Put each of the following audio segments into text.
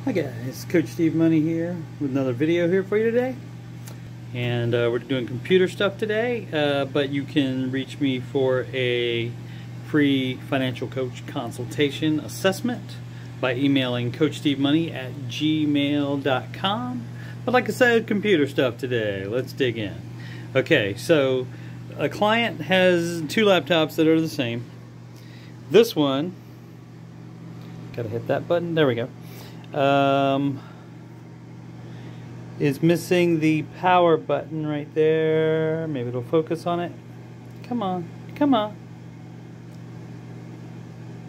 Hi guys, Coach Steve Money here with another video here for you today. And we're doing computer stuff today, but you can reach me for a free financial coach consultation assessment by emailing coachstevemoney@gmail.com. But like I said, computer stuff today. Let's dig in. Okay, so a client has two laptops that are the same. This one, gotta hit that button, there we go. Is missing the power button right there. Maybe it'll focus on it. Come on, come on.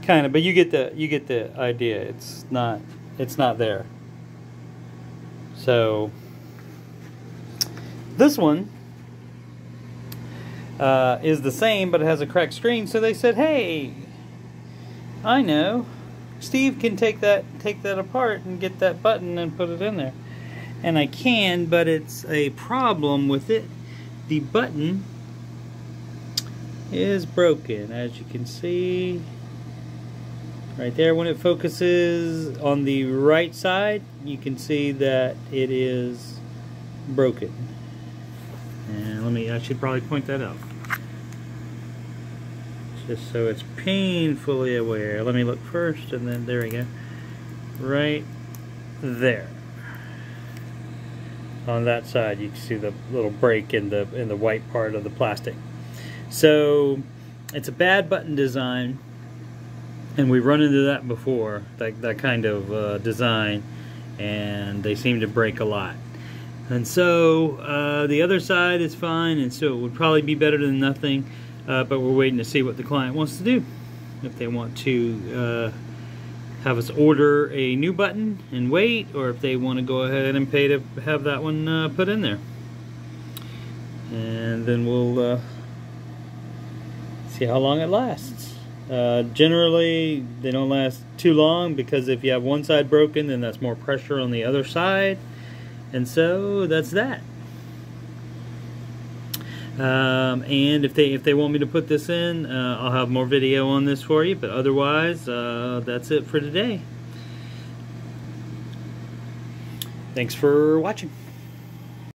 Kind of, but you get the idea. It's not there. So this one is the same, but it has a cracked screen. So they said, "Hey, I know. Steve can take that apart and get that button and put it in there." And I can, but it's a problem with it. The button is broken, as you can see right there. When it focuses on the right side, you can see that it is broken. And I should probably point that out, just so it's painfully aware. Let me look first, and then there we go. Right there. On that side, you can see the little break in the white part of the plastic. So it's a bad button design, and we've run into that before, that kind of design, and they seem to break a lot. And so the other side is fine, and so it would probably be better than nothing. But we're waiting to see what the client wants to do. If they want to have us order a new button and wait, or if they want to go ahead and pay to have that one put in there. And then we'll see how long it lasts. Generally, they don't last too long, because if you have one side broken, then that's more pressure on the other side. And so that's that. And if they want me to put this in, I'll have more video on this for you, but otherwise that's it for today. Thanks for watching.